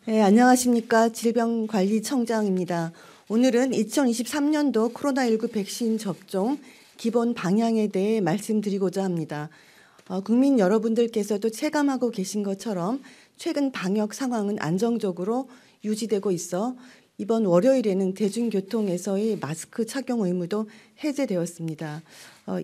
네, 안녕하십니까. 질병관리청장입니다. 오늘은 2023년도 코로나19 백신 접종 기본 방향에 대해 말씀드리고자 합니다. 국민 여러분들께서도 체감하고 계신 것처럼 최근 방역 상황은 안정적으로 유지되고 있어 이번 월요일에는 대중교통에서의 마스크 착용 의무도 해제되었습니다.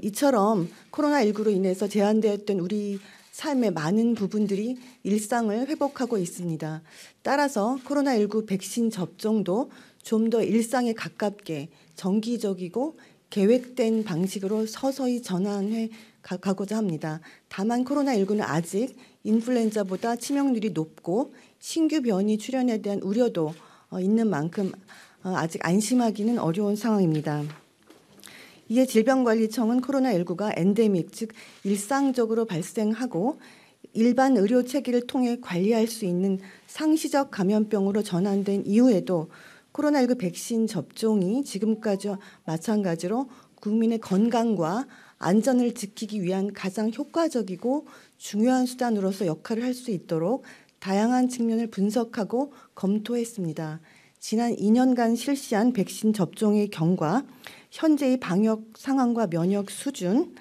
이처럼 코로나19로 인해서 제한되었던 우리 삶의 많은 부분들이 일상을 회복하고 있습니다. 따라서 코로나19 백신 접종도 좀 더 일상에 가깝게 정기적이고 계획된 방식으로 서서히 전환해 가고자 합니다. 다만 코로나19는 아직 인플루엔자보다 치명률이 높고 신규 변이 출현에 대한 우려도 있는 만큼 아직 안심하기는 어려운 상황입니다. 이에 질병관리청은 코로나19가 엔데믹, 즉 일상적으로 발생하고 일반 의료 체계를 통해 관리할 수 있는 상시적 감염병으로 전환된 이후에도 코로나19 백신 접종이 지금까지와 마찬가지로 국민의 건강과 안전을 지키기 위한 가장 효과적이고 중요한 수단으로서 역할을 할 수 있도록 다양한 측면을 분석하고 검토했습니다. 지난 2년간 실시한 백신 접종의 경과, 현재의 방역 상황과 면역 수준,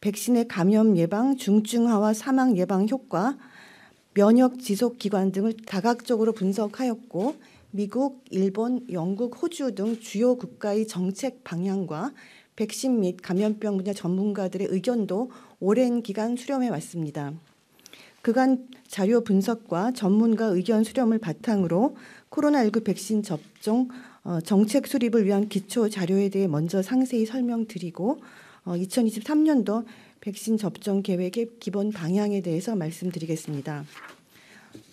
백신의 감염 예방, 중증화와 사망 예방 효과, 면역 지속 기간 등을 다각적으로 분석하였고 미국, 일본, 영국, 호주 등 주요 국가의 정책 방향과 백신 및 감염병 분야 전문가들의 의견도 오랜 기간 수렴해 왔습니다. 그간 자료 분석과 전문가 의견 수렴을 바탕으로 코로나19 백신 접종 정책 수립을 위한 기초 자료에 대해 먼저 상세히 설명드리고 2023년도 백신 접종 계획의 기본 방향에 대해서 말씀드리겠습니다.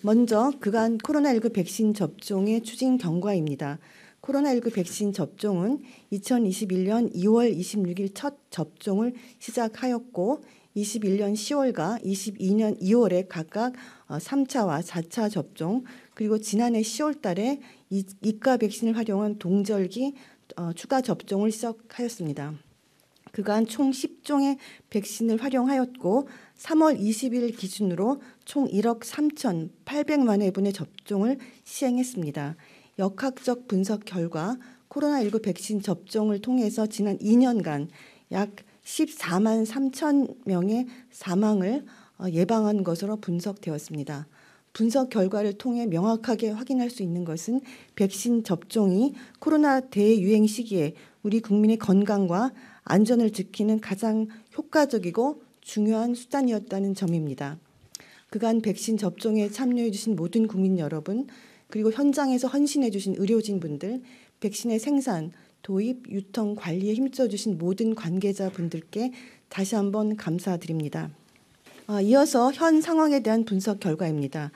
먼저 그간 코로나19 백신 접종의 추진 경과입니다. 코로나19 백신 접종은 2021년 2월 26일 첫 접종을 시작하였고 21년 10월과 22년 2월에 각각 3차와 4차 접종, 그리고 지난해 10월 달에 이가 백신을 활용한 동절기 추가 접종을 시작하였습니다. 그간 총 10종의 백신을 활용하였고 3월 20일 기준으로 총 1억 3,800만 회분의 접종을 시행했습니다. 역학적 분석 결과 코로나19 백신 접종을 통해서 지난 2년간 약 14만 3천 명의 사망을 예방한 것으로 분석되었습니다. 분석 결과를 통해 명확하게 확인할 수 있는 것은 백신 접종이 코로나 대유행 시기에 우리 국민의 건강과 안전을 지키는 가장 효과적이고 중요한 수단이었다는 점입니다. 그간 백신 접종에 참여해 주신 모든 국민 여러분, 그리고 현장에서 헌신해 주신 의료진분들, 백신의 생산, 도입, 유통, 관리에 힘써 주신 모든 관계자분들께 다시 한번 감사드립니다. 이어서 현 상황에 대한 분석 결과입니다.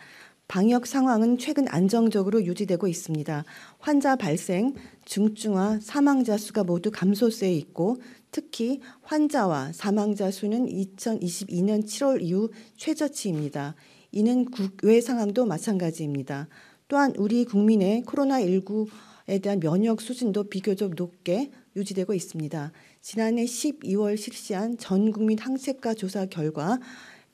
방역 상황은 최근 안정적으로 유지되고 있습니다. 환자 발생, 중증화, 사망자 수가 모두 감소세에 있고 특히 환자와 사망자 수는 2022년 7월 이후 최저치입니다. 이는 국외 상황도 마찬가지입니다. 또한 우리 국민의 코로나19에 대한 면역 수준도 비교적 높게 유지되고 있습니다. 지난해 12월 실시한 전 국민 항체가 조사 결과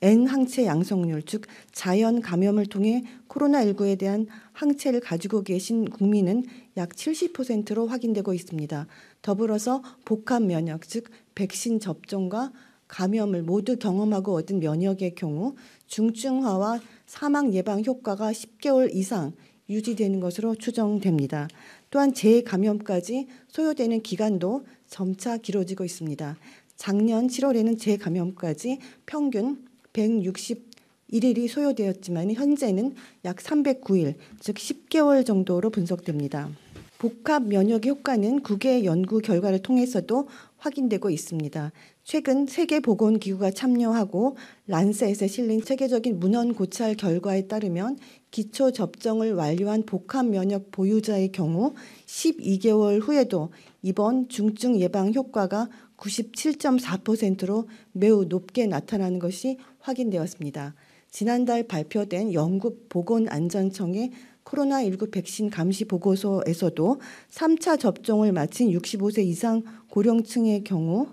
N항체 양성률, 즉 자연 감염을 통해 코로나19에 대한 항체를 가지고 계신 국민은 약 70%로 확인되고 있습니다. 더불어서 복합 면역, 즉 백신 접종과 감염을 모두 경험하고 얻은 면역의 경우 중증화와 사망 예방 효과가 10개월 이상 유지되는 것으로 추정됩니다. 또한 재감염까지 소요되는 기간도 점차 길어지고 있습니다. 작년 7월에는 재감염까지 평균 161일이 소요되었지만 현재는 약 309일, 즉 10개월 정도로 분석됩니다. 복합 면역의 효과는 국외 연구 결과를 통해서도 확인되고 있습니다. 최근 세계보건기구가 참여하고 란셋에 실린 세계적인 문헌 고찰 결과에 따르면 기초 접종을 완료한 복합 면역 보유자의 경우 12개월 후에도 입원 중증 예방 효과가 97.4%로 매우 높게 나타나는 것이 확인되었습니다. 지난달 발표된 영국 보건안전청의 코로나19 백신 감시 보고서에서도 3차 접종을 마친 65세 이상 고령층의 경우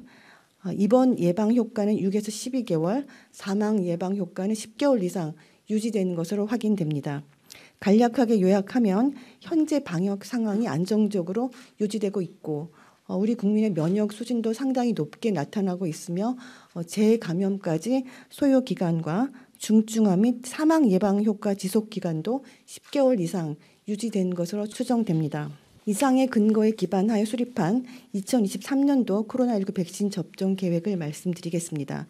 입원 예방 효과는 6에서 12개월, 사망 예방 효과는 10개월 이상 유지되는 것으로 확인됩니다. 간략하게 요약하면 현재 방역 상황이 안정적으로 유지되고 있고 우리 국민의 면역 수준도 상당히 높게 나타나고 있으며 재감염까지 소요 기간과 중증화 및 사망 예방 효과 지속 기간도 10개월 이상 유지된 것으로 추정됩니다. 이상의 근거에 기반하여 수립한 2023년도 코로나19 백신 접종 계획을 말씀드리겠습니다.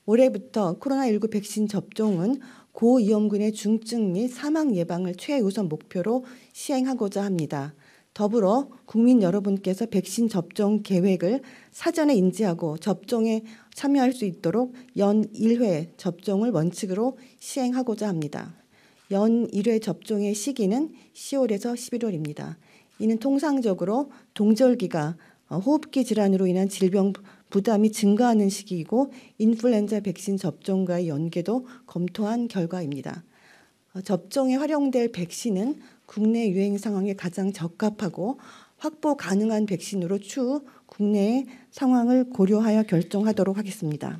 올해부터 코로나19 백신 접종은 고위험군의 중증 및 사망 예방을 최우선 목표로 시행하고자 합니다. 더불어 국민 여러분께서 백신 접종 계획을 사전에 인지하고 접종에 참여할 수 있도록 연 1회 접종을 원칙으로 시행하고자 합니다. 연 1회 접종의 시기는 10월에서 11월입니다. 이는 통상적으로 동절기가 호흡기 질환으로 인한 질병 부담이 증가하는 시기이고 인플루엔자 백신 접종과의 연계도 검토한 결과입니다. 접종에 활용될 백신은 국내 유행 상황에 가장 적합하고 확보 가능한 백신으로 추후 국내의 상황을 고려하여 결정하도록 하겠습니다.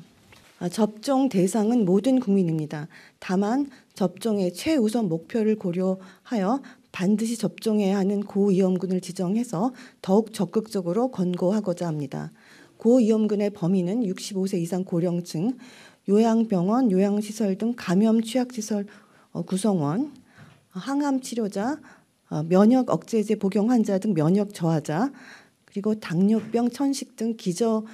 접종 대상은 모든 국민입니다. 다만 접종의 최우선 목표를 고려하여 반드시 접종해야 하는 고위험군을 지정해서 더욱 적극적으로 권고하고자 합니다. 고위험군의 범위는 65세 이상 고령층, 요양병원, 요양시설 등 감염 취약시설 구성원, 항암치료자, 면역 억제제 복용 환자 등 면역 저하자, 그리고 당뇨병, 천식 등 기저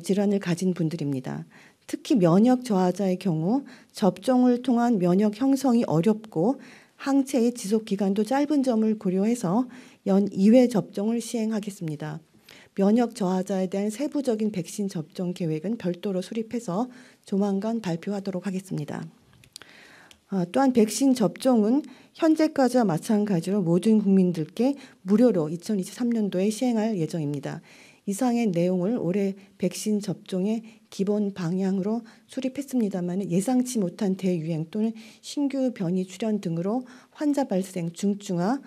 질환을 가진 분들입니다. 특히 면역 저하자의 경우 접종을 통한 면역 형성이 어렵고 항체의 지속 기간도 짧은 점을 고려해서 연 2회 접종을 시행하겠습니다. 면역 저하자에 대한 세부적인 백신 접종 계획은 별도로 수립해서 조만간 발표하도록 하겠습니다. 또한 백신 접종은 현재까지와 마찬가지로 모든 국민들께 무료로 2023년도에 시행할 예정입니다. 이상의 내용을 올해 백신 접종의 기본 방향으로 수립했습니다만 예상치 못한 대유행 또는 신규 변이 출현 등으로 환자 발생, 중증화,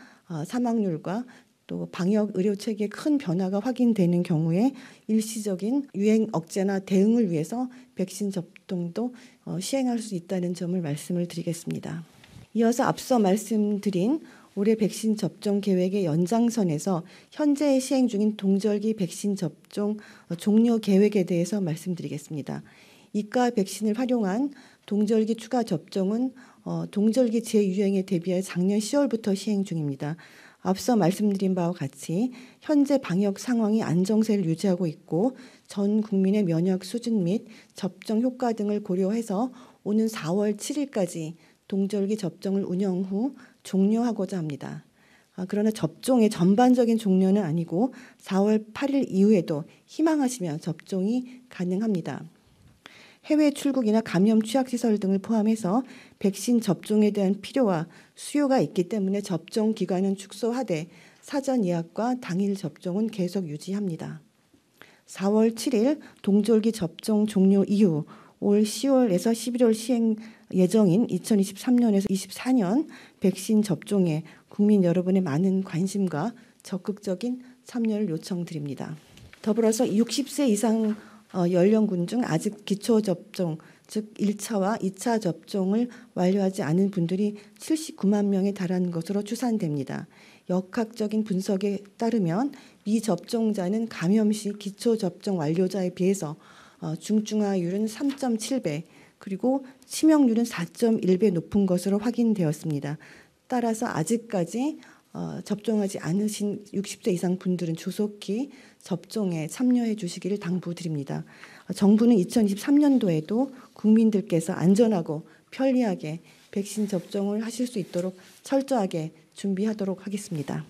사망률과 또 방역 의료 체계에 큰 변화가 확인되는 경우에 일시적인 유행 억제나 대응을 위해서 백신 접종도 시행할 수 있다는 점을 말씀을 드리겠습니다. 이어서 앞서 말씀드린 올해 백신 접종 계획의 연장선에서 현재 시행 중인 동절기 백신 접종 종료 계획에 대해서 말씀드리겠습니다. 이가 백신을 활용한 동절기 추가 접종은 동절기 재유행에 대비해 작년 10월부터 시행 중입니다. 앞서 말씀드린 바와 같이 현재 방역 상황이 안정세를 유지하고 있고 전 국민의 면역 수준 및 접종 효과 등을 고려해서 오는 4월 7일까지 동절기 접종을 운영 후 종료하고자 합니다. 그러나 접종의 전반적인 종료는 아니고 4월 8일 이후에도 희망하시면 접종이 가능합니다. 해외 출국이나 감염 취약시설 등을 포함해서 백신 접종에 대한 필요와 수요가 있기 때문에 접종 기간은 축소하되 사전 예약과 당일 접종은 계속 유지합니다. 4월 7일 동절기 접종 종료 이후 올 10월에서 11월 시행 예정인 2023년에서 24년 백신 접종에 국민 여러분의 많은 관심과 적극적인 참여를 요청드립니다. 더불어서 60세 이상 연령군 중 아직 기초접종, 즉 1차와 2차 접종을 완료하지 않은 분들이 79만 명에 달하는 것으로 추산됩니다. 역학적인 분석에 따르면 미접종자는 감염 시 기초접종 완료자에 비해서 중증화율은 3.7배, 그리고 치명률은 4.1배 높은 것으로 확인되었습니다. 따라서 아직까지 접종하지 않으신 60세 이상 분들은 조속히 접종에 참여해 주시기를 당부드립니다. 정부는 2023년도에도 국민들께서 안전하고 편리하게 백신 접종을 하실 수 있도록 철저하게 준비하도록 하겠습니다.